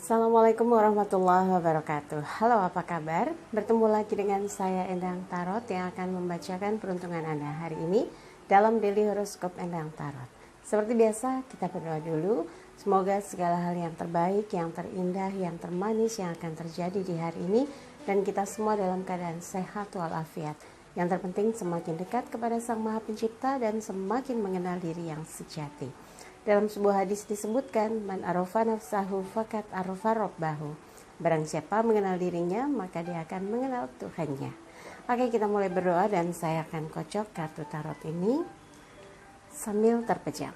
Assalamualaikum warahmatullahi wabarakatuh. Halo, apa kabar? Bertemu lagi dengan saya Endang Tarot yang akan membacakan peruntungan Anda hari ini dalam Daily Horoscope Endang Tarot. Seperti biasa, kita berdoa dulu. Semoga segala hal yang terbaik, yang terindah, yang termanis yang akan terjadi di hari ini dan kita semua dalam keadaan sehat walafiat. Yang terpenting semakin dekat kepada Sang Maha Pencipta dan semakin mengenal diri yang sejati. Dalam sebuah hadis disebutkan, man arafa nafsahu fakat arafa rabbahu. Barang siapa mengenal dirinya, maka dia akan mengenal Tuhannya. Oke, kita mulai berdoa dan saya akan kocok kartu tarot ini sambil terpejam.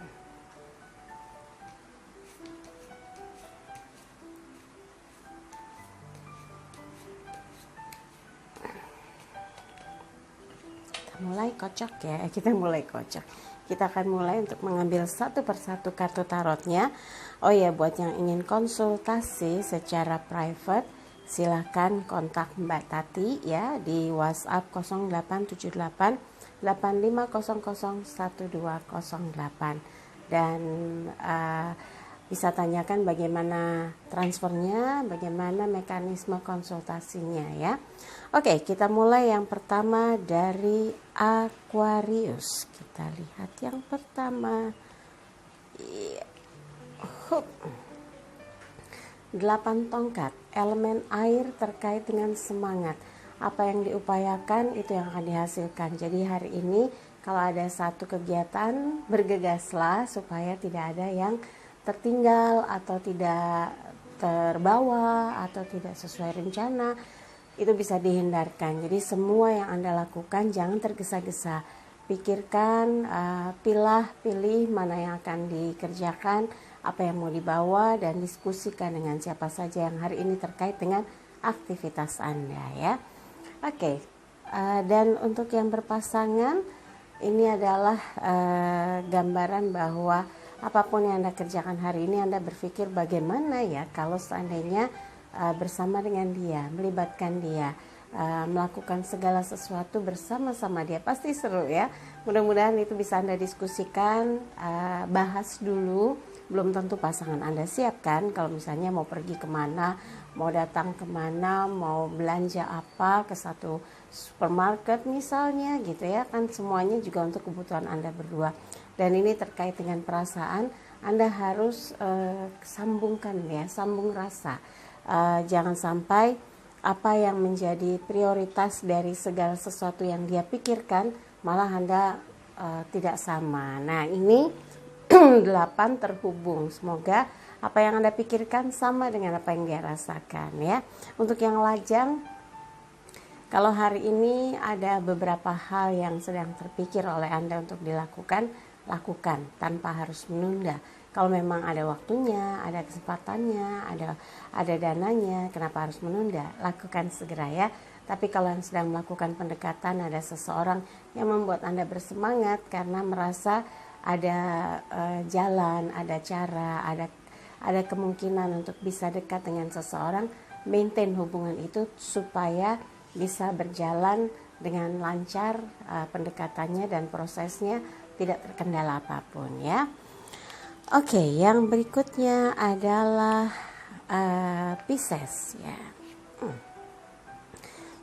Kita mulai kocok. Kita akan mulai untuk mengambil satu persatu kartu tarotnya. Oh ya, buat yang ingin konsultasi secara private, silahkan kontak Mbak Tati ya di WhatsApp 0878 8500 1208 dan bisa tanyakan bagaimana transfernya, bagaimana mekanisme konsultasinya ya. Oke, kita mulai yang pertama dari Aquarius. Kita lihat yang pertama. 8 tongkat, elemen air terkait dengan semangat. Apa yang diupayakan itu yang akan dihasilkan. Jadi hari ini kalau ada satu kegiatan, bergegaslah supaya tidak ada yang tertinggal atau tidak terbawa atau tidak sesuai rencana. Itu bisa dihindarkan. Jadi semua yang Anda lakukan jangan tergesa-gesa. Pikirkan, pilih mana yang akan dikerjakan, apa yang mau dibawa, dan diskusikan dengan siapa saja yang hari ini terkait dengan aktivitas Anda ya. Oke, dan untuk yang berpasangan, ini adalah gambaran bahwa apapun yang Anda kerjakan hari ini, Anda berpikir bagaimana ya kalau seandainya bersama dengan dia, melibatkan dia, melakukan segala sesuatu bersama-sama dia, pasti seru ya. Mudah-mudahan itu bisa Anda diskusikan, bahas dulu. Belum tentu pasangan Anda siap kan, kalau misalnya mau pergi kemana, mau datang kemana, mau belanja apa, ke satu supermarket misalnya gitu ya, kan semuanya juga untuk kebutuhan Anda berdua. Dan ini terkait dengan perasaan, Anda harus sambungkan ya, sambung rasa. Jangan sampai apa yang menjadi prioritas dari segala sesuatu yang dia pikirkan malah Anda tidak sama. Nah ini 8 terhubung. Semoga apa yang Anda pikirkan sama dengan apa yang dia rasakan ya. Untuk yang lajang, kalau hari ini ada beberapa hal yang sedang terpikir oleh Anda untuk dilakukan, lakukan tanpa harus menunda. Kalau memang ada waktunya, ada kesempatannya, ada dananya, kenapa harus menunda? Lakukan segera ya. Tapi kalau yang sedang melakukan pendekatan, ada seseorang yang membuat Anda bersemangat karena merasa ada jalan, ada cara, ada kemungkinan untuk bisa dekat dengan seseorang, maintain hubungan itu supaya bisa berjalan dengan lancar pendekatannya dan prosesnya, tidak terkendala apapun ya. Oke, yang berikutnya adalah Pisces ya.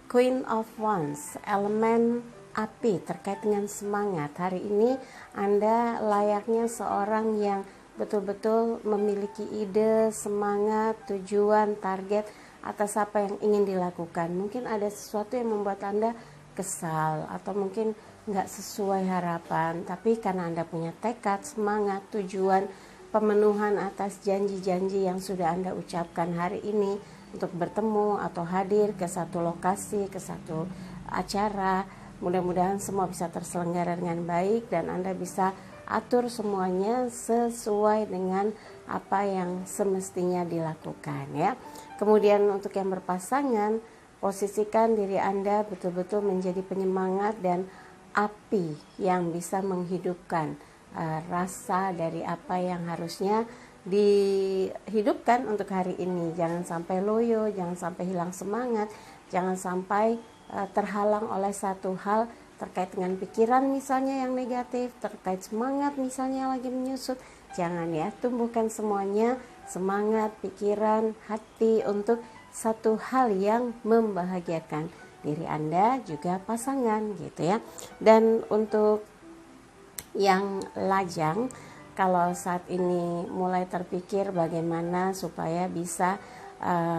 Queen of Wands, elemen api terkait dengan semangat. Hari ini Anda layaknya seorang yang betul-betul memiliki ide, semangat, tujuan, target atas apa yang ingin dilakukan. Mungkin ada sesuatu yang membuat Anda kesal atau mungkin nggak sesuai harapan, tapi karena Anda punya tekad, semangat, tujuan, pemenuhan atas janji-janji yang sudah Anda ucapkan hari ini untuk bertemu atau hadir ke satu lokasi, ke satu acara, mudah-mudahan semua bisa terselenggara dengan baik dan Anda bisa atur semuanya sesuai dengan apa yang semestinya dilakukan ya. Kemudian untuk yang berpasangan, posisikan diri Anda betul-betul menjadi penyemangat dan api yang bisa menghidupkan rasa dari apa yang harusnya dihidupkan untuk hari ini. Jangan sampai loyo, jangan sampai hilang semangat, jangan sampai terhalang oleh satu hal terkait dengan pikiran misalnya yang negatif, terkait semangat misalnya yang lagi menyusut. Jangan ya, tumbuhkan semuanya semangat, pikiran, hati untuk satu hal yang membahagiakan diri Anda juga pasangan gitu ya. Dan untuk yang lajang, kalau saat ini mulai terpikir bagaimana supaya bisa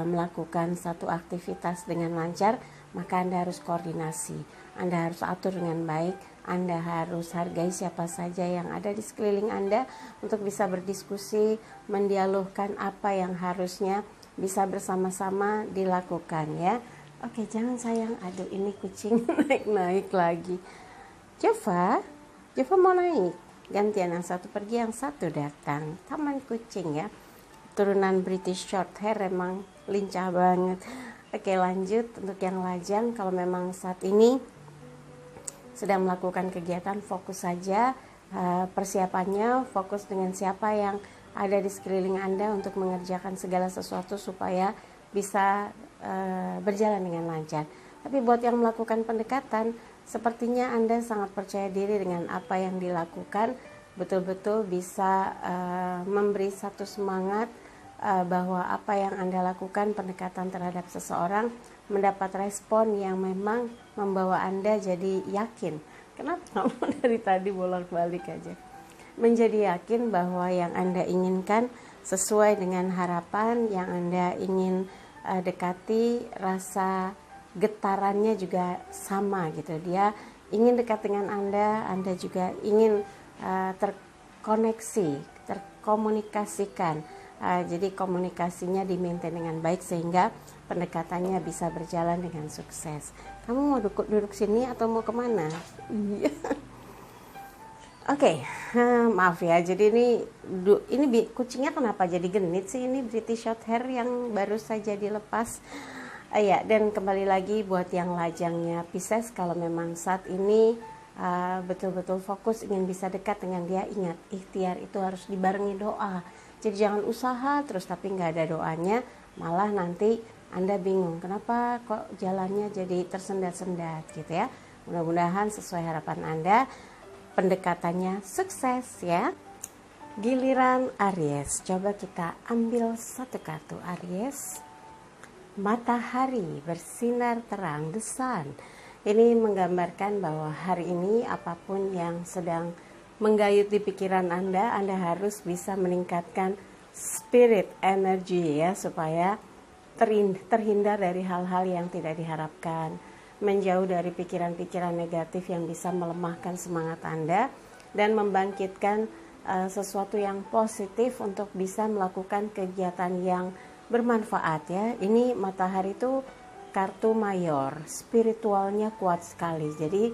melakukan satu aktivitas dengan lancar, maka Anda harus koordinasi, Anda harus atur dengan baik, Anda harus hargai siapa saja yang ada di sekeliling Anda untuk bisa berdiskusi, mendialogkan apa yang harusnya bisa bersama-sama dilakukan ya. Oke, jangan sayang, aduh ini kucing naik-naik lagi. Jova mau naik, gantian, yang satu pergi yang satu datang. Taman kucing ya, turunan British Shorthair, emang lincah banget. Oke, lanjut untuk yang lajang. Kalau memang saat ini sedang melakukan kegiatan, fokus saja persiapannya, fokus dengan siapa yang ada di sekeliling Anda untuk mengerjakan segala sesuatu supaya bisa berjalan dengan lancar. Tapi buat yang melakukan pendekatan, sepertinya Anda sangat percaya diri dengan apa yang dilakukan, betul-betul bisa memberi satu semangat bahwa apa yang Anda lakukan, pendekatan terhadap seseorang, mendapat respon yang memang membawa Anda jadi yakin. Kenapa kamu dari tadi bolak-balik aja? Menjadi yakin bahwa yang Anda inginkan sesuai dengan harapan yang Anda ingin dekati, rasa getarannya juga sama gitu. Dia ingin dekat dengan Anda juga ingin terkoneksi, terkomunikasikan. Jadi komunikasinya dimaintain dengan baik sehingga pendekatannya bisa berjalan dengan sukses. Kamu mau duduk sini atau mau kemana? Iya. Oke, maaf ya. Jadi ini kucingnya kenapa jadi genit sih? Ini British Shorthair yang baru saja dilepas. Ya, dan kembali lagi buat yang lajangnya Pisces, kalau memang saat ini betul-betul fokus ingin bisa dekat dengan dia, ingat ikhtiar itu harus dibarengi doa. Jadi jangan usaha terus tapi nggak ada doanya, malah nanti Anda bingung kenapa kok jalannya jadi tersendat-sendat gitu ya. Mudah-mudahan sesuai harapan Anda, pendekatannya sukses ya. Giliran Aries, coba kita ambil satu kartu Aries. Matahari bersinar terang, the sun. Ini menggambarkan bahwa hari ini apapun yang sedang menggayut di pikiran Anda harus bisa meningkatkan spirit, energi ya, supaya terhindar dari hal-hal yang tidak diharapkan, menjauh dari pikiran-pikiran negatif yang bisa melemahkan semangat Anda dan membangkitkan sesuatu yang positif untuk bisa melakukan kegiatan yang bermanfaat ya. Ini matahari itu kartu mayor, spiritualnya kuat sekali. Jadi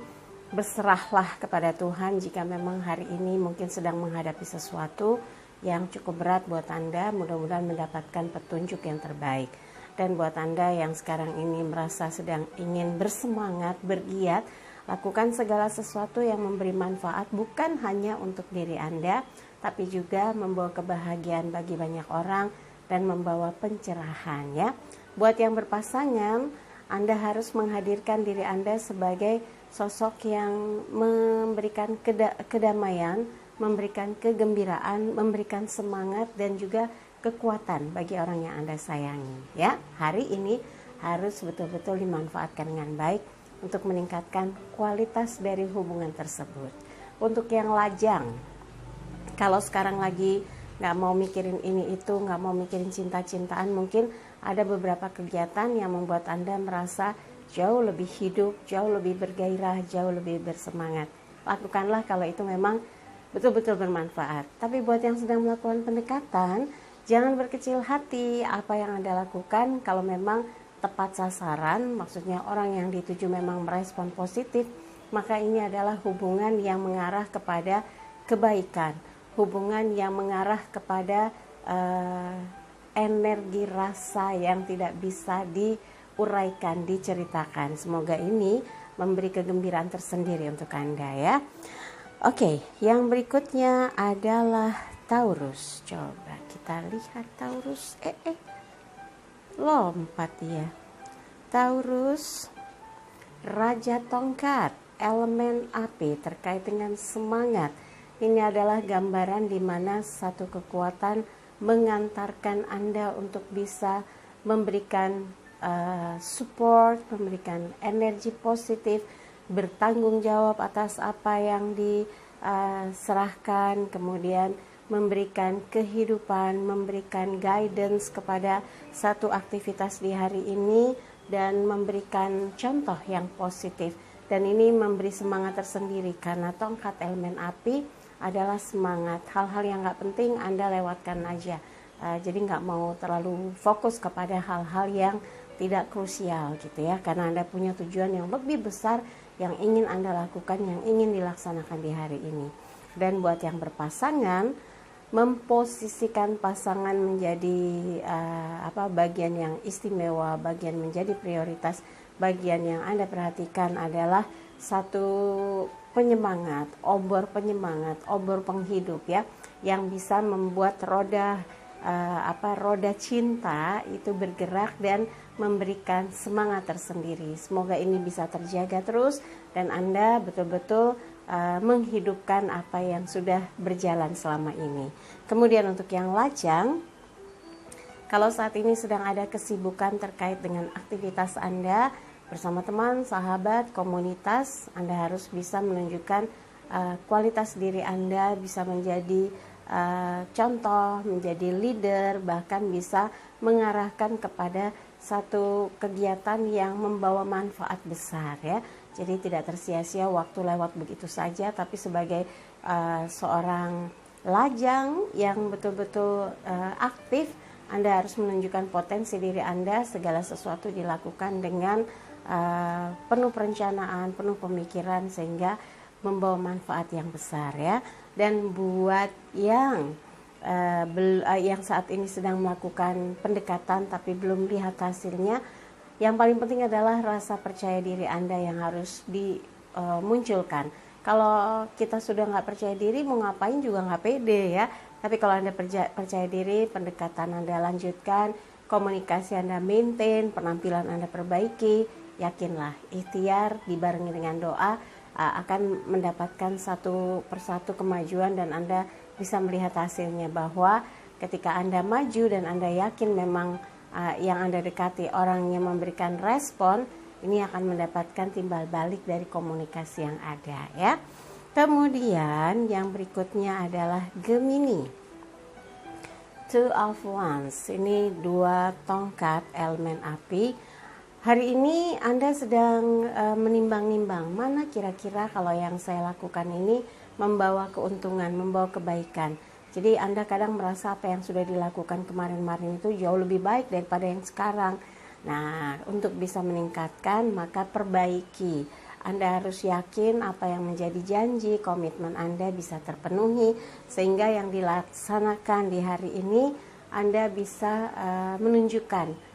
berserahlah kepada Tuhan jika memang hari ini mungkin sedang menghadapi sesuatu yang cukup berat buat Anda, mudah-mudahan mendapatkan petunjuk yang terbaik. Dan buat Anda yang sekarang ini merasa sedang ingin bersemangat, bergiat, lakukan segala sesuatu yang memberi manfaat bukan hanya untuk diri Anda, tapi juga membawa kebahagiaan bagi banyak orang dan membawa pencerahan ya. Buat yang berpasangan, Anda harus menghadirkan diri Anda sebagai sosok yang memberikan kedamaian, memberikan kegembiraan, memberikan semangat dan juga kekuatan bagi orang yang Anda sayangi ya. Hari ini harus betul-betul dimanfaatkan dengan baik untuk meningkatkan kualitas dari hubungan tersebut. Untuk yang lajang, kalau sekarang lagi nggak mau mikirin ini itu, nggak mau mikirin cinta-cintaan, mungkin ada beberapa kegiatan yang membuat Anda merasa jauh lebih hidup, jauh lebih bergairah, jauh lebih bersemangat. Lakukanlah kalau itu memang betul-betul bermanfaat. Tapi buat yang sedang melakukan pendekatan, jangan berkecil hati apa yang Anda lakukan. Kalau memang tepat sasaran, maksudnya orang yang dituju memang merespon positif, maka ini adalah hubungan yang mengarah kepada kebaikan, hubungan yang mengarah kepada energi rasa yang tidak bisa diuraikan, diceritakan. Semoga ini memberi kegembiraan tersendiri untuk Anda ya. Oke, yang berikutnya adalah Taurus. Coba kita lihat Taurus. Lompat ya. Taurus, Raja Tongkat, elemen api terkait dengan semangat. Ini adalah gambaran di mana satu kekuatan mengantarkan Anda untuk bisa memberikan support, memberikan energi positif, bertanggung jawab atas apa yang diserahkan, kemudian memberikan kehidupan, memberikan guidance kepada satu aktivitas di hari ini, dan memberikan contoh yang positif. Dan ini memberi semangat tersendiri karena tongkat elemen api adalah semangat. Hal-hal yang nggak penting Anda lewatkan aja. Jadi nggak mau terlalu fokus kepada hal-hal yang tidak krusial gitu ya, karena Anda punya tujuan yang lebih besar yang ingin Anda lakukan, yang ingin dilaksanakan di hari ini. Dan buat yang berpasangan, memposisikan pasangan menjadi bagian yang istimewa, bagian menjadi prioritas, bagian yang Anda perhatikan adalah satu penyemangat, obor penghidup ya, yang bisa membuat roda cinta itu bergerak dan memberikan semangat tersendiri. Semoga ini bisa terjaga terus dan Anda betul-betul menghidupkan apa yang sudah berjalan selama ini. Kemudian untuk yang lajang, kalau saat ini sedang ada kesibukan terkait dengan aktivitas Anda bersama teman, sahabat, komunitas, Anda harus bisa menunjukkan kualitas diri Anda, bisa menjadi contoh, menjadi leader, bahkan bisa mengarahkan kepada satu kegiatan yang membawa manfaat besar ya. Jadi tidak tersia-sia waktu lewat begitu saja, tapi sebagai seorang lajang yang betul-betul aktif, Anda harus menunjukkan potensi diri Anda, segala sesuatu dilakukan dengan penuh perencanaan, penuh pemikiran sehingga membawa manfaat yang besar ya. Dan buat yang saat ini sedang melakukan pendekatan tapi belum lihat hasilnya, yang paling penting adalah rasa percaya diri Anda yang harus dimunculkan. Kalau kita sudah nggak percaya diri, mau ngapain juga nggak pede ya. Tapi kalau Anda percaya diri, pendekatan Anda lanjutkan, komunikasi Anda maintain, penampilan Anda perbaiki, yakinlah ikhtiar dibarengi dengan doa akan mendapatkan satu persatu kemajuan, dan Anda bisa melihat hasilnya bahwa ketika Anda maju dan Anda yakin memang yang Anda dekati orang yang memberikan respon, ini akan mendapatkan timbal balik dari komunikasi yang ada ya. Kemudian yang berikutnya adalah Gemini, Two of Wands. Ini dua tongkat elemen api. Hari ini Anda sedang menimbang-nimbang mana kira-kira kalau yang saya lakukan ini membawa keuntungan, membawa kebaikan. Jadi Anda kadang merasa apa yang sudah dilakukan kemarin-kemarin itu jauh lebih baik daripada yang sekarang. Nah, untuk bisa meningkatkan maka perbaiki. Anda harus yakin apa yang menjadi janji, komitmen Anda bisa terpenuhi, sehingga yang dilaksanakan di hari ini Anda bisa menunjukkan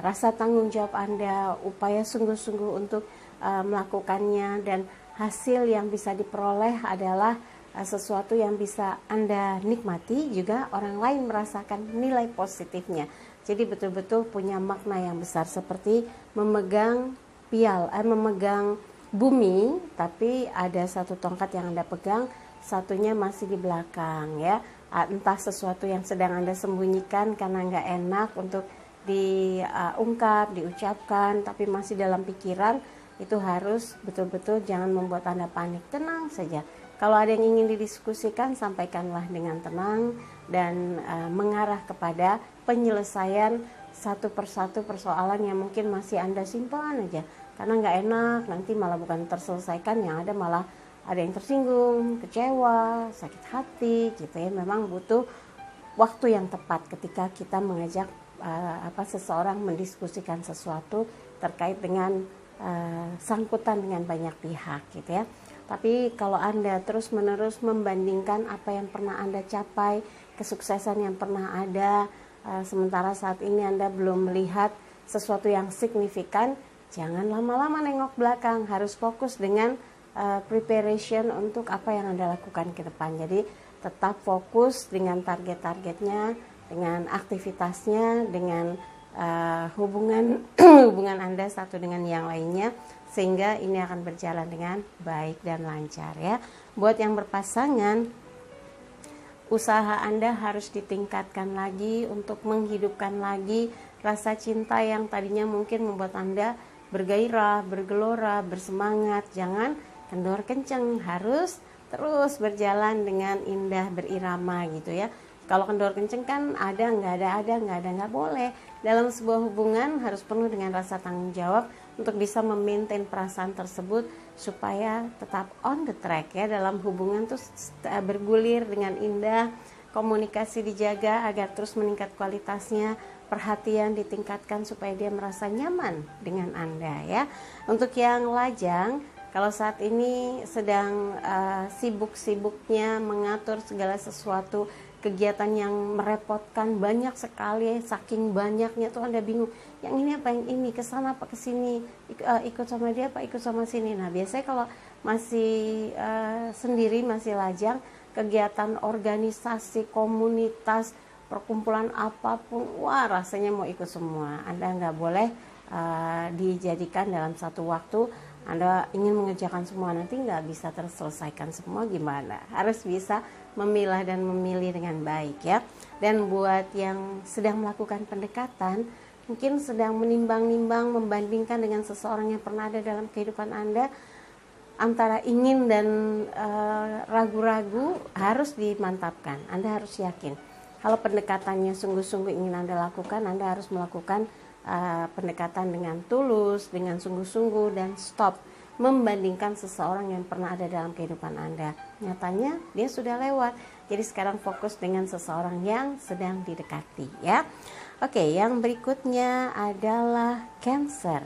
rasa tanggung jawab Anda, upaya sungguh-sungguh untuk melakukannya, dan hasil yang bisa diperoleh adalah sesuatu yang bisa Anda nikmati, juga orang lain merasakan nilai positifnya. Jadi betul-betul punya makna yang besar, seperti memegang memegang bumi, tapi ada satu tongkat yang Anda pegang, satunya masih di belakang ya. Entah sesuatu yang sedang Anda sembunyikan karena nggak enak untuk diungkap, diucapkan, tapi masih dalam pikiran, itu harus betul-betul jangan membuat Anda panik. Tenang saja. Kalau ada yang ingin didiskusikan, sampaikanlah dengan tenang dan mengarah kepada penyelesaian satu persatu persoalan yang mungkin masih Anda simpan aja. Karena nggak enak, nanti malah bukan terselesaikan, yang ada malah ada yang tersinggung, kecewa, sakit hati gitu ya. Memang butuh waktu yang tepat ketika kita mengajak seseorang mendiskusikan sesuatu terkait dengan sangkutan dengan banyak pihak gitu ya. Tapi kalau Anda terus-menerus membandingkan apa yang pernah Anda capai, kesuksesan yang pernah ada, sementara saat ini Anda belum melihat sesuatu yang signifikan, jangan lama-lama nengok belakang, harus fokus dengan preparation untuk apa yang Anda lakukan ke depan. Jadi tetap fokus dengan target-targetnya, dengan aktivitasnya, dengan hubungan Anda satu dengan yang lainnya, sehingga ini akan berjalan dengan baik dan lancar ya. Buat yang berpasangan, usaha Anda harus ditingkatkan lagi untuk menghidupkan lagi rasa cinta yang tadinya mungkin membuat Anda bergairah, bergelora, bersemangat. Jangan kendor kenceng, harus terus berjalan dengan indah, berirama gitu ya. Kalau kendor kenceng kan ada, nggak boleh. Dalam sebuah hubungan harus penuh dengan rasa tanggung jawab untuk bisa memaintain perasaan tersebut supaya tetap on the track ya. Dalam hubungan tuh bergulir dengan indah, komunikasi dijaga agar terus meningkat kualitasnya, perhatian ditingkatkan supaya dia merasa nyaman dengan Anda ya. Untuk yang lajang, kalau saat ini sedang sibuk-sibuknya mengatur segala sesuatu, kegiatan yang merepotkan banyak sekali, saking banyaknya tuh Anda bingung, yang ini apa, yang ini, kesana apa kesini, ikut sama dia apa ikut sama sini. Nah biasanya kalau masih sendiri, masih lajang, kegiatan organisasi, komunitas, perkumpulan apapun, wah rasanya mau ikut semua. Anda nggak boleh dijadikan dalam satu waktu Anda ingin mengerjakan semua, nanti nggak bisa terselesaikan semua, gimana? Harus bisa memilah dan memilih dengan baik ya. Dan buat yang sedang melakukan pendekatan, mungkin sedang menimbang-nimbang, membandingkan dengan seseorang yang pernah ada dalam kehidupan Anda, antara ingin dan ragu-ragu, harus dimantapkan. Anda harus yakin. Kalau pendekatannya sungguh-sungguh ingin Anda lakukan, Anda harus melakukan pendekatan dengan tulus, dengan sungguh-sungguh, dan stop membandingkan seseorang yang pernah ada dalam kehidupan Anda. Nyatanya dia sudah lewat. Jadi sekarang fokus dengan seseorang yang sedang didekati ya. Oke, yang berikutnya adalah Cancer.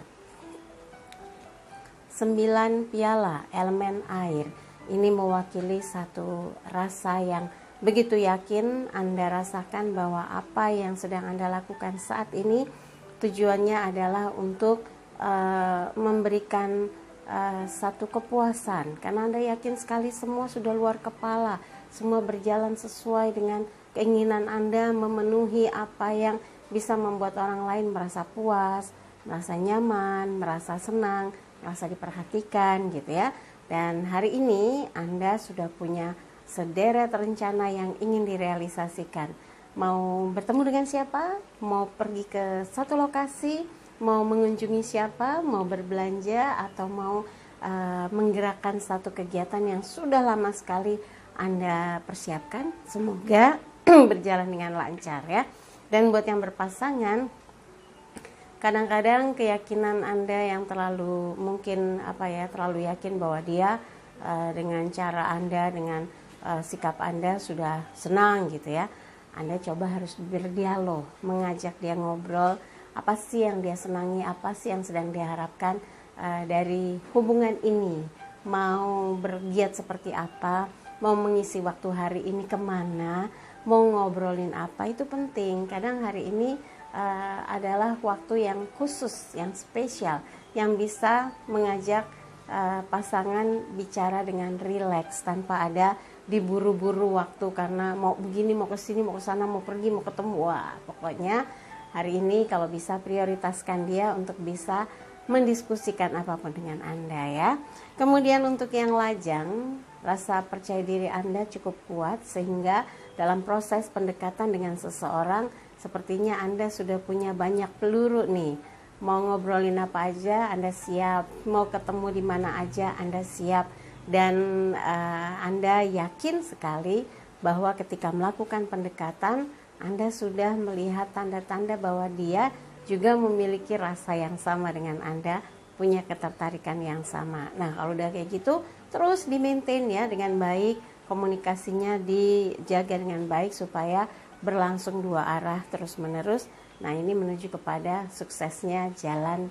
9 piala elemen air. Ini mewakili satu rasa yang begitu yakin Anda rasakan bahwa apa yang sedang Anda lakukan saat ini tujuannya adalah untuk memberikan satu kepuasan, karena Anda yakin sekali semua sudah luar kepala, semua berjalan sesuai dengan keinginan Anda, memenuhi apa yang bisa membuat orang lain merasa puas, merasa nyaman, merasa senang, merasa diperhatikan gitu ya. Dan hari ini Anda sudah punya sederet rencana yang ingin direalisasikan. Mau bertemu dengan siapa, mau pergi ke satu lokasi, mau mengunjungi siapa, mau berbelanja, atau mau menggerakkan satu kegiatan yang sudah lama sekali Anda persiapkan. Semoga berjalan dengan lancar ya. Dan buat yang berpasangan, kadang-kadang keyakinan Anda yang terlalu mungkin terlalu yakin bahwa dia dengan cara Anda, dengan sikap Anda sudah senang gitu ya. Anda coba harus berdialog, mengajak dia ngobrol, apa sih yang dia senangi, apa sih yang sedang dia harapkan dari hubungan ini, mau bergiat seperti apa, mau mengisi waktu hari ini kemana, mau ngobrolin apa, itu penting. Kadang hari ini adalah waktu yang khusus, yang spesial, yang bisa mengajak pasangan bicara dengan rileks tanpa ada diburu-buru waktu karena mau begini, mau ke sini, mau ke sana, mau pergi, mau ketemu. Wah, pokoknya hari ini kalau bisa prioritaskan dia untuk bisa mendiskusikan apapun dengan Anda ya. Kemudian untuk yang lajang, rasa percaya diri Anda cukup kuat sehingga dalam proses pendekatan dengan seseorang sepertinya Anda sudah punya banyak peluru nih. Mau ngobrolin apa aja Anda siap, mau ketemu di mana aja Anda siap. Dan Anda yakin sekali bahwa ketika melakukan pendekatan Anda sudah melihat tanda-tanda bahwa dia juga memiliki rasa yang sama dengan Anda, punya ketertarikan yang sama. Nah kalau udah kayak gitu terus di-maintain ya dengan baik, komunikasinya dijaga dengan baik supaya berlangsung dua arah terus menerus. Nah ini menuju kepada suksesnya jalan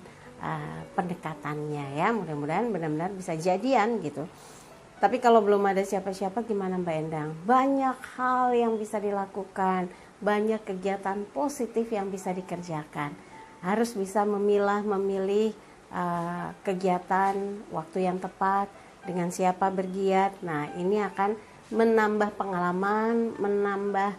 pendekatannya ya. Mudah-mudahan benar-benar bisa jadian gitu. Tapi kalau belum ada siapa-siapa gimana Mbak Endang? Banyak hal yang bisa dilakukan, banyak kegiatan positif yang bisa dikerjakan. Harus bisa memilih kegiatan waktu yang tepat, dengan siapa bergiat. Nah ini akan menambah pengalaman, menambah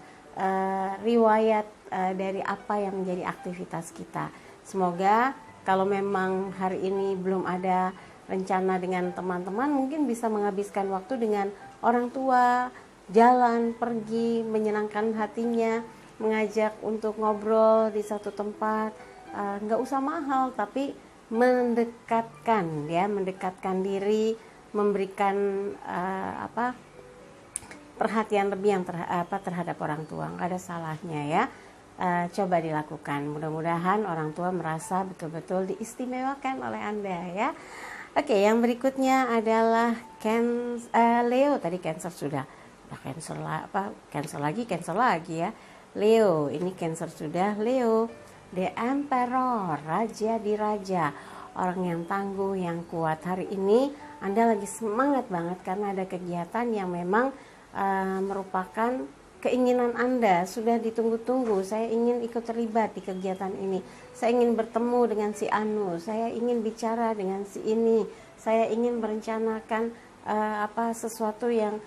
riwayat dari apa yang menjadi aktivitas kita. Semoga kalau memang hari ini belum ada rencana dengan teman-teman, mungkin bisa menghabiskan waktu dengan orang tua, jalan, pergi, menyenangkan hatinya, mengajak untuk ngobrol di satu tempat, nggak usah mahal, tapi mendekatkan ya, mendekatkan diri, memberikan perhatian lebih yang terhadap orang tua, nggak ada salahnya ya. Coba dilakukan, mudah-mudahan orang tua merasa betul-betul diistimewakan oleh Anda ya. Oke, yang berikutnya adalah Leo. Tadi Cancer sudah Cancer lagi ya. Leo, ini Cancer sudah. Leo, The Emperor, Raja di Raja, orang yang tangguh, yang kuat. Hari ini Anda lagi semangat banget karena ada kegiatan yang memang merupakan keinginan Anda, sudah ditunggu-tunggu. Saya ingin ikut terlibat di kegiatan ini, saya ingin bertemu dengan si Anu, saya ingin bicara dengan si ini, saya ingin merencanakan sesuatu yang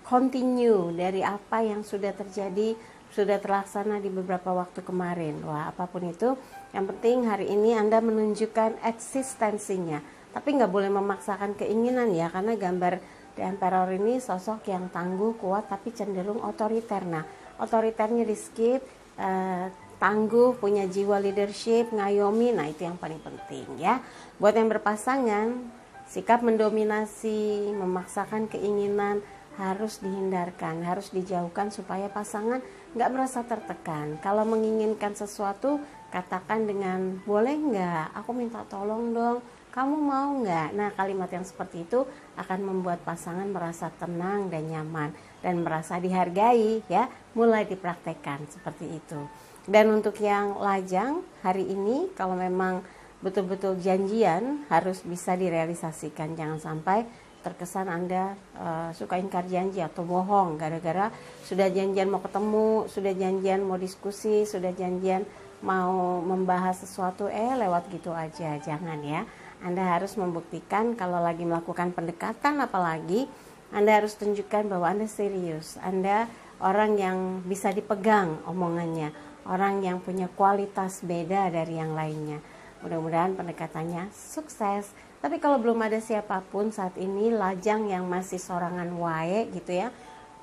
continue dari apa yang sudah terjadi, sudah terlaksana di beberapa waktu kemarin. Wah, apapun itu, yang penting hari ini Anda menunjukkan eksistensinya, tapi nggak boleh memaksakan keinginan ya, karena gambar The Emperor ini sosok yang tangguh, kuat, tapi cenderung otoriter. Nah, otoriternya di skip, tangguh, punya jiwa leadership, ngayomi, nah itu yang paling penting ya. Buat yang berpasangan, sikap mendominasi, memaksakan keinginan harus dihindarkan, harus dijauhkan supaya pasangan nggak merasa tertekan. Kalau menginginkan sesuatu, katakan dengan boleh nggak, aku minta tolong dong, kamu mau nggak? Nah, kalimat yang seperti itu akan membuat pasangan merasa tenang dan nyaman dan merasa dihargai ya. Mulai dipraktekkan seperti itu. Dan untuk yang lajang, hari ini kalau memang betul-betul janjian harus bisa direalisasikan. Jangan sampai terkesan Anda suka ingkar janji atau bohong gara-gara sudah janjian mau ketemu, sudah janjian mau diskusi, sudah janjian mau membahas sesuatu lewat gitu aja. Jangan ya. Anda harus membuktikan kalau lagi melakukan pendekatan, apalagi Anda harus tunjukkan bahwa Anda serius. Anda orang yang bisa dipegang omongannya, orang yang punya kualitas beda dari yang lainnya. Mudah-mudahan pendekatannya sukses. Tapi kalau belum ada siapapun saat ini, lajang yang masih sorangan wae gitu ya,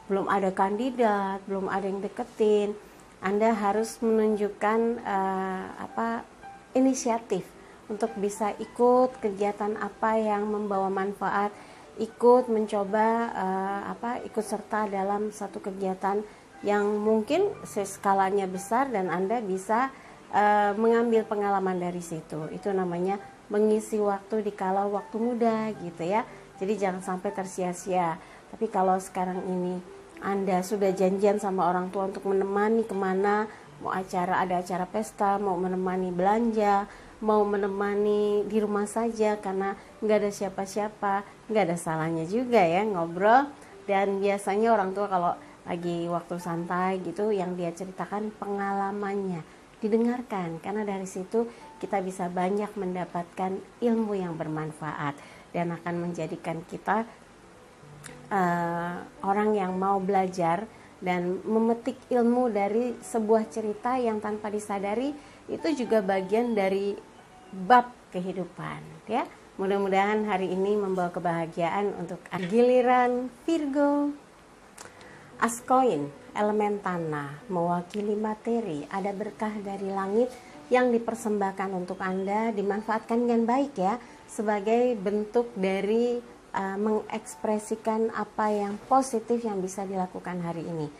belum ada kandidat, belum ada yang deketin, Anda harus menunjukkan inisiatif untuk bisa ikut kegiatan apa yang membawa manfaat, ikut mencoba ikut serta dalam satu kegiatan yang mungkin skalanya besar dan Anda bisa mengambil pengalaman dari situ. Itu namanya mengisi waktu di kala waktu muda gitu ya. Jadi jangan sampai tersia-sia. Tapi kalau sekarang ini Anda sudah janjian sama orang tua untuk menemani kemana, mau ada acara pesta, mau menemani belanja, mau menemani di rumah saja karena nggak ada siapa-siapa, nggak ada salahnya juga ya ngobrol. Dan biasanya orang tua kalau lagi waktu santai gitu, yang dia ceritakan pengalamannya, didengarkan, karena dari situ kita bisa banyak mendapatkan ilmu yang bermanfaat dan akan menjadikan kita orang yang mau belajar dan memetik ilmu dari sebuah cerita yang tanpa disadari itu juga bagian dari bab kehidupan ya. Mudah-mudahan hari ini membawa kebahagiaan untuk giliran Virgo. As koin, elemen tanah, mewakili materi, ada berkah dari langit yang dipersembahkan untuk Anda, dimanfaatkan dengan baik ya, sebagai bentuk dari mengekspresikan apa yang positif yang bisa dilakukan hari ini.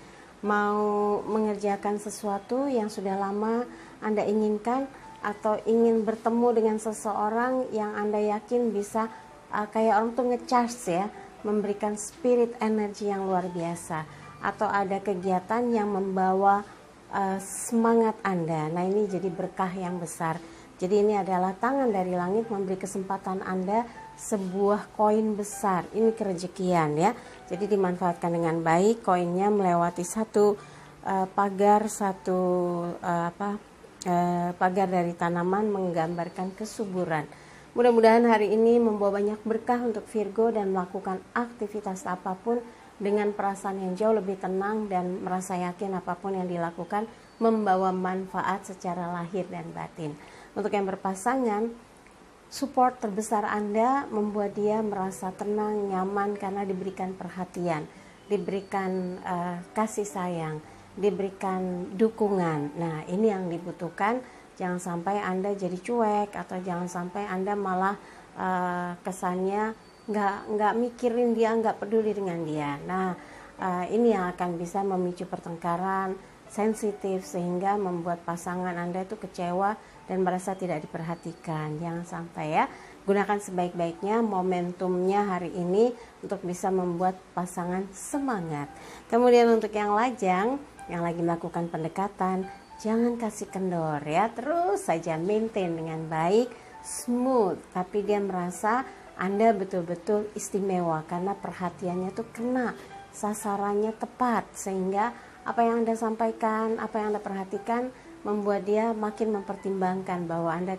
Mau mengerjakan sesuatu yang sudah lama Anda inginkan, atau ingin bertemu dengan seseorang yang Anda yakin bisa kayak orang tuh nge-charge ya, memberikan spirit energi yang luar biasa, atau ada kegiatan yang membawa semangat Anda. Nah, ini jadi berkah yang besar. Jadi ini adalah tangan dari langit memberi kesempatan Anda sebuah koin besar. Ini kerejekian ya. Jadi dimanfaatkan dengan baik. Koinnya melewati satu pagar, pagar dari tanaman menggambarkan kesuburan. Mudah-mudahan hari ini membawa banyak berkah untuk Virgo dan melakukan aktivitas apapun dengan perasaan yang jauh lebih tenang dan merasa yakin apapun yang dilakukan membawa manfaat secara lahir dan batin. Untuk yang berpasangan, support terbesar Anda membuat dia merasa tenang, nyaman karena diberikan perhatian. diberikan kasih sayang, diberikan dukungan. Nah, ini yang dibutuhkan. Jangan sampai Anda jadi cuek, atau jangan sampai Anda malah kesannya nggak mikirin dia, nggak peduli dengan dia. Nah, ini yang akan bisa memicu pertengkaran, sensitif, sehingga membuat pasangan Anda itu kecewa dan merasa tidak diperhatikan. Jangan sampai ya. Gunakan sebaik-baiknya momentumnya hari ini untuk bisa membuat pasangan semangat. Kemudian untuk yang lajang, yang lagi melakukan pendekatan, jangan kasih kendor ya. Terus saja maintain dengan baik, smooth. Tapi dia merasa Anda betul-betul istimewa karena perhatiannya tuh kena, sasarannya tepat. Sehingga apa yang Anda sampaikan, apa yang Anda perhatikan membuat dia makin mempertimbangkan bahwa Anda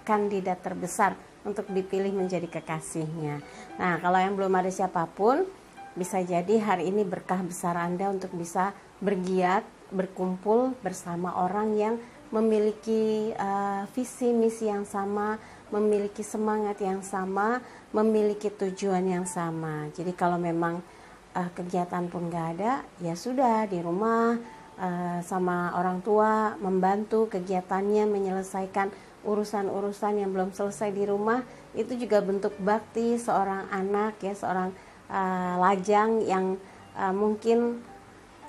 kandidat terbesar untuk dipilih menjadi kekasihnya. Nah, kalau yang belum ada siapapun, bisa jadi hari ini berkah besar Anda untuk bisa bergiat, berkumpul bersama orang yang memiliki visi misi yang sama, memiliki semangat yang sama, memiliki tujuan yang sama. Jadi kalau memang kegiatan pun gak ada, ya sudah di rumah sama orang tua membantu kegiatannya, menyelesaikan urusan-urusan yang belum selesai di rumah. Itu juga bentuk bakti seorang anak ya, seorang lajang yang mungkin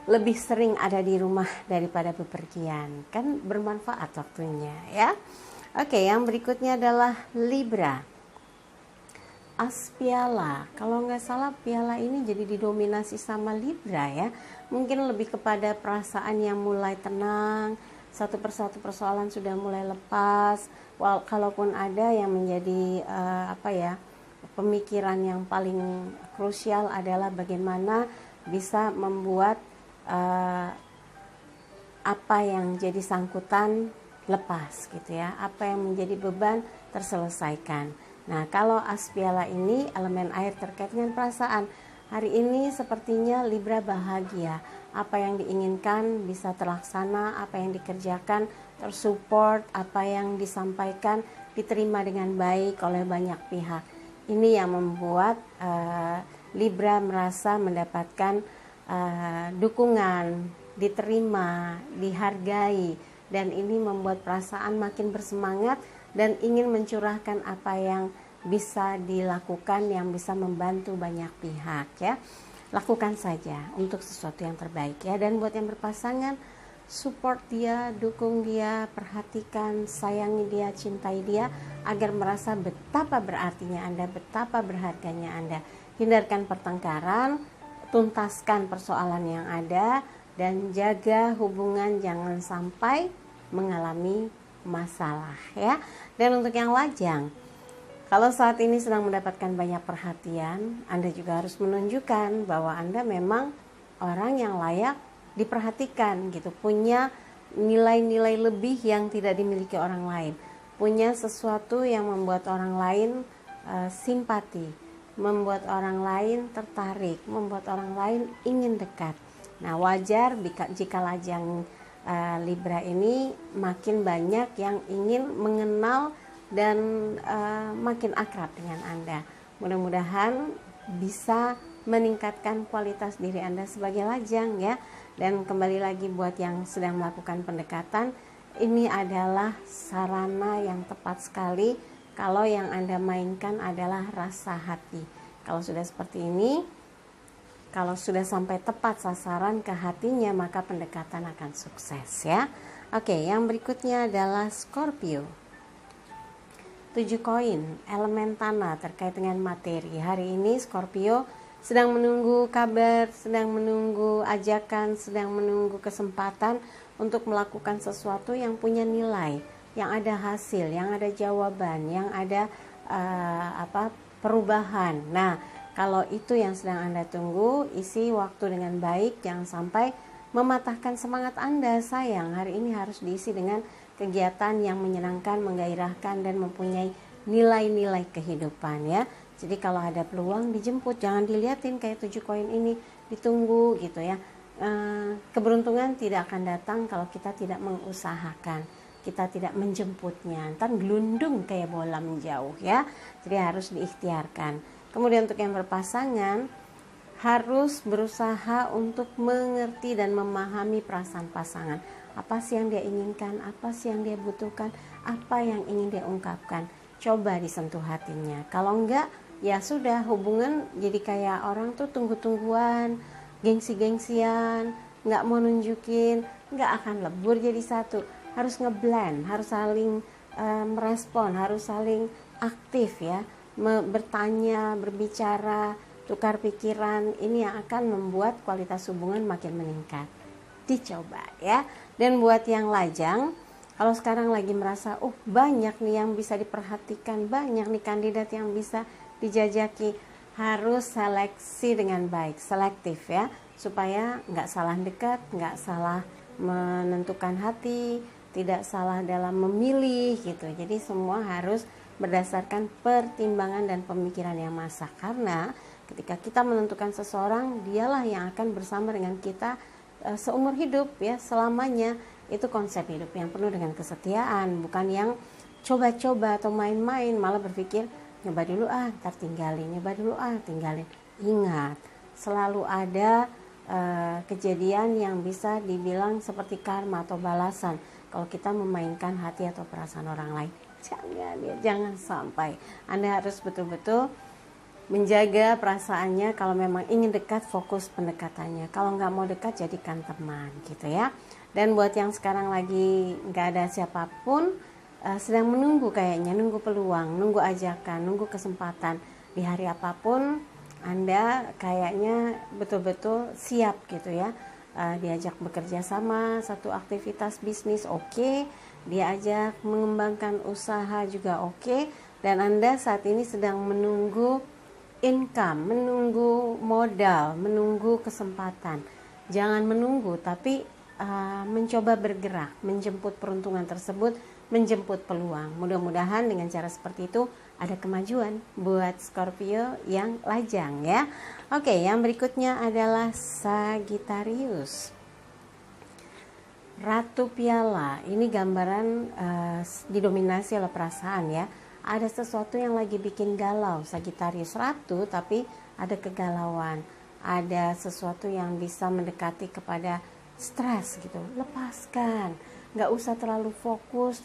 lebih sering ada di rumah daripada bepergian, kan bermanfaat waktunya ya. Oke, yang berikutnya adalah Libra. As piala, kalau nggak salah piala ini jadi didominasi sama Libra ya. Mungkin lebih kepada perasaan yang mulai tenang, satu persatu persoalan sudah mulai lepas. Kalaupun ada yang menjadi pemikiran yang paling krusial adalah bagaimana bisa membuat apa yang jadi sangkutan lepas gitu ya, apa yang menjadi beban terselesaikan. Nah, kalau as piala ini elemen air terkait dengan perasaan. Hari ini sepertinya Libra bahagia. Apa yang diinginkan bisa terlaksana, apa yang dikerjakan tersupport, apa yang disampaikan diterima dengan baik oleh banyak pihak. Ini yang membuat Libra merasa mendapatkan dukungan, diterima, dihargai, dan ini membuat perasaan makin bersemangat dan ingin mencurahkan apa yang bisa dilakukan yang bisa membantu banyak pihak ya. Lakukan saja untuk sesuatu yang terbaik ya. Dan buat yang berpasangan, support dia, dukung dia, perhatikan, sayangi dia, cintai dia agar merasa betapa berartinya Anda, betapa berharganya Anda. Hindarkan pertengkaran, tuntaskan persoalan yang ada, dan jaga hubungan jangan sampai mengalami masalah ya. Dan untuk yang lajang, kalau saat ini sedang mendapatkan banyak perhatian, Anda juga harus menunjukkan bahwa Anda memang orang yang layak diperhatikan gitu, punya nilai-nilai lebih yang tidak dimiliki orang lain, punya sesuatu yang membuat orang lain simpati, membuat orang lain tertarik, membuat orang lain ingin dekat. Nah, wajar jika lajang Libra ini makin banyak yang ingin mengenal dan makin akrab dengan Anda. Mudah-mudahan bisa meningkatkan kualitas diri Anda sebagai lajang ya. Dan kembali lagi buat yang sedang melakukan pendekatan, ini adalah sarana yang tepat sekali kalau yang Anda mainkan adalah rasa hati. Kalau sudah seperti ini, kalau sudah sampai tepat sasaran ke hatinya, maka pendekatan akan sukses ya. Oke, yang berikutnya adalah Scorpio. 7 koin, elemen tanah terkait dengan materi. Hari ini Scorpio sedang menunggu kabar, sedang menunggu ajakan, sedang menunggu kesempatan untuk melakukan sesuatu yang punya nilai, yang ada hasil, yang ada jawaban, yang ada perubahan. Nah, kalau itu yang sedang Anda tunggu, isi waktu dengan baik, jangan sampai mematahkan semangat Anda. Sayang, hari ini harus diisi dengan kegiatan yang menyenangkan, menggairahkan, dan mempunyai nilai-nilai kehidupan ya. Jadi kalau ada peluang dijemput, jangan dilihatin kayak 7 koin ini, ditunggu gitu ya. Keberuntungan tidak akan datang kalau kita tidak mengusahakan, kita tidak menjemputnya, ntar gelundung kayak bola menjauh ya. Jadi harus diikhtiarkan. Kemudian untuk yang berpasangan, harus berusaha untuk mengerti dan memahami perasaan pasangan. Apa sih yang dia inginkan, apa sih yang dia butuhkan, apa yang ingin dia ungkapkan. Coba disentuh hatinya. Kalau enggak, ya sudah, hubungan jadi kayak orang tuh tunggu-tungguan, gengsi-gengsian, nggak mau nunjukin, nggak akan lebur jadi satu. Harus ngeblend, harus saling merespon, harus saling aktif ya, bertanya, berbicara, tukar pikiran. Ini yang akan membuat kualitas hubungan makin meningkat. Dicoba ya. Dan buat yang lajang, kalau sekarang lagi merasa banyak nih yang bisa diperhatikan, banyak nih kandidat yang bisa dijajaki, harus seleksi dengan baik, selektif ya, supaya nggak salah dekat, nggak salah menentukan hati, tidak salah dalam memilih gitu. Jadi semua harus berdasarkan pertimbangan dan pemikiran yang masak, karena ketika kita menentukan seseorang, dialah yang akan bersama dengan kita seumur hidup ya, selamanya. Itu konsep hidup yang penuh dengan kesetiaan, bukan yang coba-coba atau main-main, malah berpikir nyoba dulu ntar tinggalin, nyoba dulu tinggalin. Ingat, selalu ada kejadian yang bisa dibilang seperti karma atau balasan kalau kita memainkan hati atau perasaan orang lain. Jangan sampai. Anda harus betul-betul menjaga perasaannya. Kalau memang ingin dekat, fokus pendekatannya. Kalau nggak mau dekat, jadikan teman gitu ya. Dan buat yang sekarang lagi nggak ada siapapun, sedang menunggu kayaknya, nunggu peluang, nunggu ajakan, nunggu kesempatan, di hari apapun Anda kayaknya betul-betul siap gitu ya, diajak bekerja sama satu aktivitas bisnis, oke, diajak mengembangkan usaha juga oke, dan Anda saat ini sedang menunggu income, menunggu modal, menunggu kesempatan. Jangan menunggu, tapi mencoba bergerak, menjemput peruntungan tersebut, menjemput peluang. Mudah-mudahan dengan cara seperti itu ada kemajuan buat Scorpio yang lajang ya. Oke, yang berikutnya adalah Sagittarius. Ratu Piala, ini gambaran didominasi oleh perasaan ya. Ada sesuatu yang lagi bikin galau Sagittarius. Ratu tapi ada kegalauan, ada sesuatu yang bisa mendekati kepada stres gitu. Lepaskan, nggak usah terlalu fokus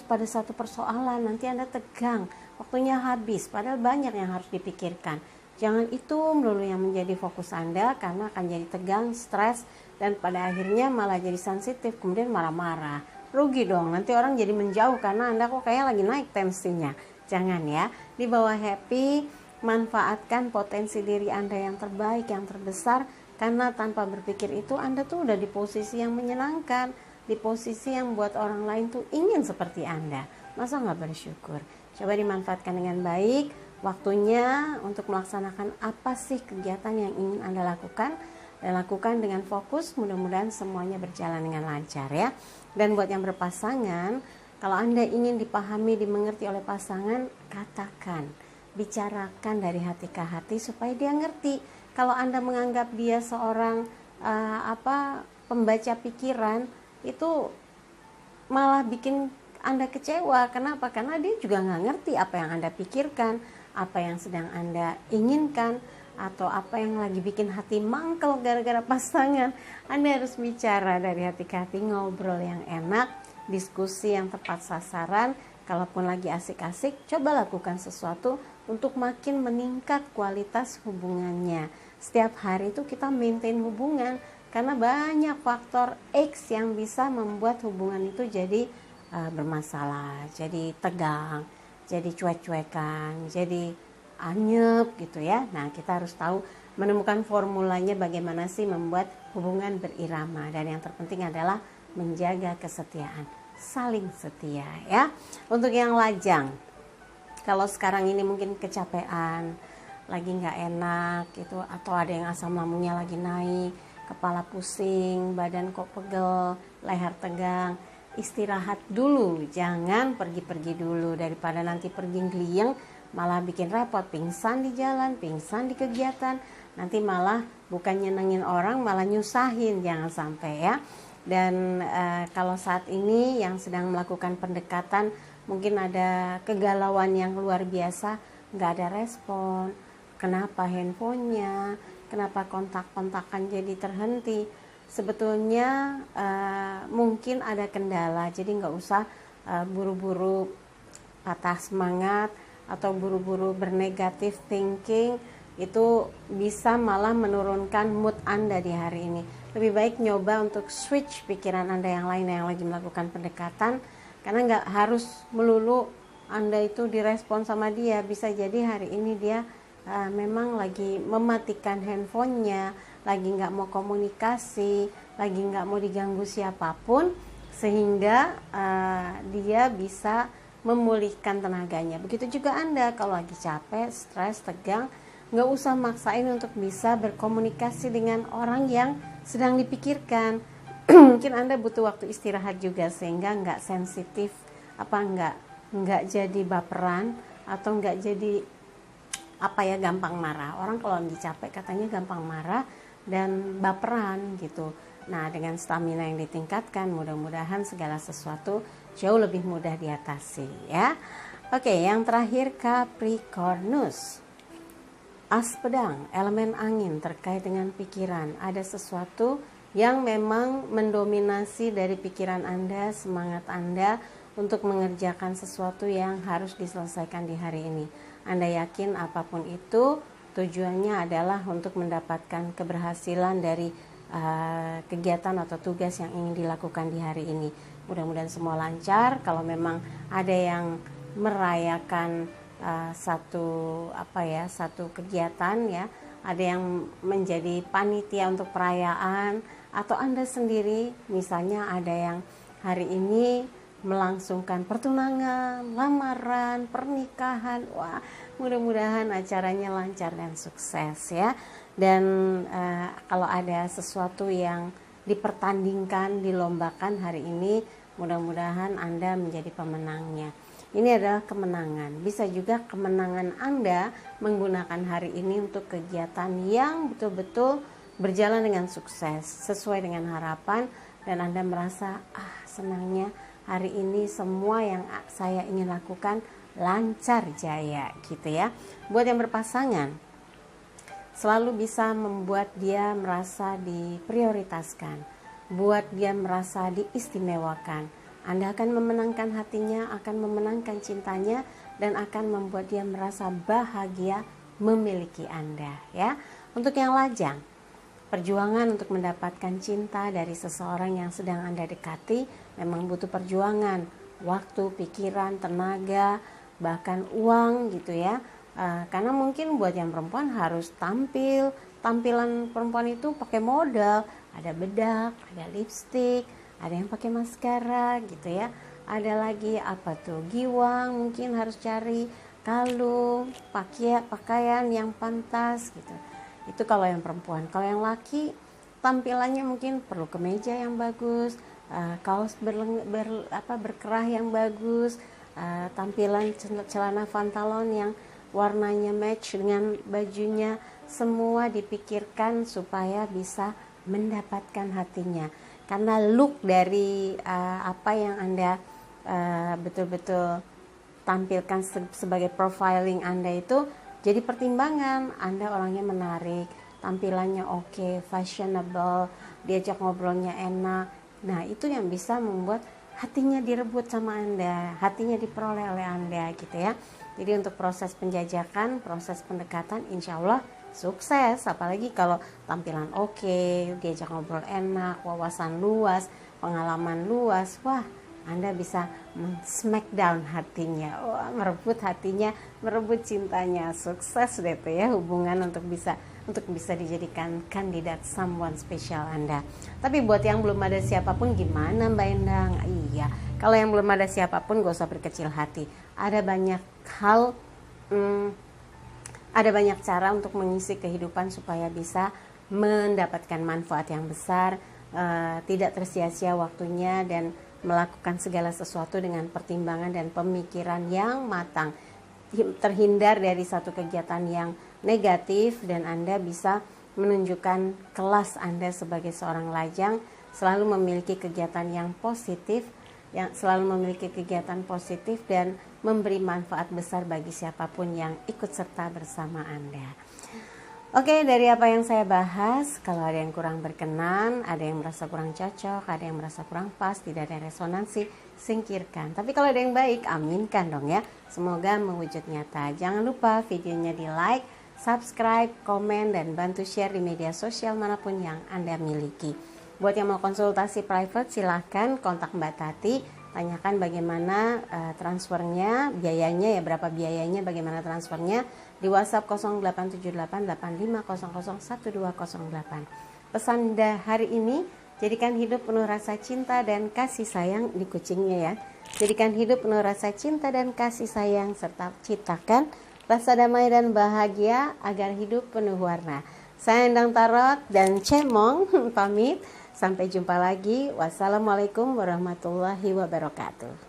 pada satu persoalan, nanti Anda tegang, waktunya habis, padahal banyak yang harus dipikirkan. Jangan itu melulu yang menjadi fokus Anda, karena akan jadi tegang, stres, dan pada akhirnya malah jadi sensitif, kemudian marah-marah. Rugi dong, nanti orang jadi menjauh karena Anda kok kayak lagi naik tensinya. Jangan ya, dibawa happy, manfaatkan potensi diri Anda yang terbaik, yang terbesar, karena tanpa berpikir itu Anda tuh udah di posisi yang menyenangkan, di posisi yang buat orang lain tuh ingin seperti Anda. Masa nggak bersyukur? Coba dimanfaatkan dengan baik waktunya untuk melaksanakan apa sih kegiatan yang ingin Anda lakukan, dan lakukan dengan fokus. Mudah-mudahan semuanya berjalan dengan lancar ya. Dan buat yang berpasangan, kalau Anda ingin dipahami, dimengerti oleh pasangan, katakan, bicarakan dari hati ke hati supaya dia ngerti. Kalau Anda menganggap dia seorang pembaca pikiran, itu malah bikin Anda kecewa. Kenapa? Karena dia juga nggak ngerti apa yang Anda pikirkan, apa yang sedang Anda inginkan, atau apa yang lagi bikin hati mangkel gara-gara pasangan. Anda harus bicara dari hati ke hati, ngobrol yang enak, diskusi yang tepat sasaran. Kalaupun lagi asik-asik, coba lakukan sesuatu untuk makin meningkat kualitas hubungannya. Setiap hari itu kita maintain hubungan, karena banyak faktor X yang bisa membuat hubungan itu jadi bermasalah, jadi tegang, jadi cuek-cuekan, jadi anyep gitu ya. Nah, kita harus tahu menemukan formulanya bagaimana sih membuat hubungan berirama, dan yang terpenting adalah menjaga kesetiaan, saling setia ya. Untuk yang lajang, kalau sekarang ini mungkin kecapean, lagi nggak enak gitu, atau ada yang asam lambungnya lagi naik, kepala pusing, badan kok pegel, leher tegang, istirahat dulu, jangan pergi-pergi dulu, daripada nanti pergi gliyeng malah bikin repot, pingsan di jalan, pingsan di kegiatan, nanti malah bukan nyenengin orang, malah nyusahin. Jangan sampai ya. Dan kalau saat ini yang sedang melakukan pendekatan, mungkin ada kegalauan yang luar biasa, nggak ada respon, kenapa handphonenya, kenapa kontak-kontakan jadi terhenti. Sebetulnya mungkin ada kendala, jadi nggak usah buru-buru patah semangat atau buru-buru bernegatif thinking. Itu bisa malah menurunkan mood Anda di hari ini. Lebih baik nyoba untuk switch pikiran Anda yang lain yang lagi melakukan pendekatan, karena nggak harus melulu Anda itu direspon sama dia. Bisa jadi hari ini dia memang lagi mematikan handphonenya, lagi nggak mau komunikasi, lagi nggak mau diganggu siapapun, sehingga dia bisa memulihkan tenaganya. Begitu juga Anda kalau lagi capek, stres, tegang, nggak usah maksain untuk bisa berkomunikasi dengan orang yang sedang dipikirkan. Mungkin Anda butuh waktu istirahat juga, sehingga nggak sensitif, nggak jadi baperan, atau nggak jadi gampang marah. Orang kalau lagi capek katanya gampang marah dan baperan gitu. Nah, dengan stamina yang ditingkatkan, mudah-mudahan segala sesuatu jauh lebih mudah diatasi ya. Oke, yang terakhir Capricornus. As pedang, elemen angin terkait dengan pikiran. Ada sesuatu yang memang mendominasi dari pikiran Anda, semangat Anda untuk mengerjakan sesuatu yang harus diselesaikan di hari ini. Anda yakin apapun itu tujuannya adalah untuk mendapatkan keberhasilan dari kegiatan atau tugas yang ingin dilakukan di hari ini. Mudah-mudahan semua lancar. Kalau memang ada yang merayakan satu kegiatan ya, ada yang menjadi panitia untuk perayaan, atau Anda sendiri misalnya ada yang hari ini melangsungkan pertunangan, lamaran, pernikahan. Wah, mudah-mudahan acaranya lancar dan sukses ya. Dan kalau ada sesuatu yang dipertandingkan, dilombakan hari ini, mudah-mudahan Anda menjadi pemenangnya. Ini adalah kemenangan. Bisa juga kemenangan Anda menggunakan hari ini untuk kegiatan yang betul-betul berjalan dengan sukses, sesuai dengan harapan, dan Anda merasa senangnya hari ini semua yang saya ingin lakukan lancar jaya gitu ya. Buat yang berpasangan, selalu bisa membuat dia merasa diprioritaskan, buat dia merasa diistimewakan. Anda akan memenangkan hatinya, akan memenangkan cintanya, dan akan membuat dia merasa bahagia memiliki Anda ya. Untuk yang lajang, perjuangan untuk mendapatkan cinta dari seseorang yang sedang Anda dekati memang butuh perjuangan, waktu, pikiran, tenaga, bahkan uang gitu ya. Karena mungkin buat yang perempuan harus tampilan perempuan itu pakai modal, ada bedak, ada lipstik, ada yang pakai maskara gitu ya. Ada lagi giwang, mungkin harus cari kalung, pakaian yang pantas gitu. Itu kalau yang perempuan. Kalau yang laki, tampilannya mungkin perlu kemeja yang bagus, kaos berkerah yang bagus, tampilan celana pantalon yang warnanya match dengan bajunya. Semua dipikirkan supaya bisa mendapatkan hatinya. Karena look dari apa yang Anda betul-betul tampilkan sebagai profiling Anda itu jadi pertimbangan. Anda orangnya menarik, tampilannya oke, fashionable, diajak ngobrolnya enak. Nah, itu yang bisa membuat hatinya direbut sama Anda, hatinya diperoleh oleh Anda gitu ya. Jadi untuk proses penjajakan, proses pendekatan, insya Allah sukses. Apalagi kalau tampilan oke, diajak ngobrol enak, wawasan luas, pengalaman luas. Wah, Anda bisa smackdown hatinya, merebut hatinya, merebut cintanya. Sukses deh tuh ya hubungan untuk bisa dijadikan kandidat someone special Anda. Tapi buat yang belum ada siapapun gimana Mbak Endang? Iya, kalau yang belum ada siapapun gak usah berkecil hati. Ada banyak hal, ada banyak cara untuk mengisi kehidupan supaya bisa mendapatkan manfaat yang besar, tidak tersia-sia waktunya, dan melakukan segala sesuatu dengan pertimbangan dan pemikiran yang matang. Terhindar dari satu kegiatan yang negatif, dan Anda bisa menunjukkan kelas Anda sebagai seorang lajang, selalu memiliki kegiatan yang positif, dan memberi manfaat besar bagi siapapun yang ikut serta bersama Anda. Oke, dari apa yang saya bahas, kalau ada yang kurang berkenan, ada yang merasa kurang cocok, ada yang merasa kurang pas, tidak ada resonansi, singkirkan. Tapi kalau ada yang baik, aminkan dong ya. Semoga mewujud nyata. Jangan lupa videonya di like, subscribe, komen, dan bantu share di media sosial manapun yang Anda miliki. Buat yang mau konsultasi private, silahkan kontak Mbak Tati. Tanyakan bagaimana transfernya, biayanya ya, berapa biayanya, bagaimana transfernya di WhatsApp 087885001208. Pesan hari ini, jadikan hidup penuh rasa cinta dan kasih sayang di kucingnya ya. Jadikan hidup penuh rasa cinta dan kasih sayang serta ciptakan rasa damai dan bahagia agar hidup penuh warna. Saya Endang Tarot dan Cemong pamit. Sampai jumpa lagi. Wassalamualaikum warahmatullahi wabarakatuh.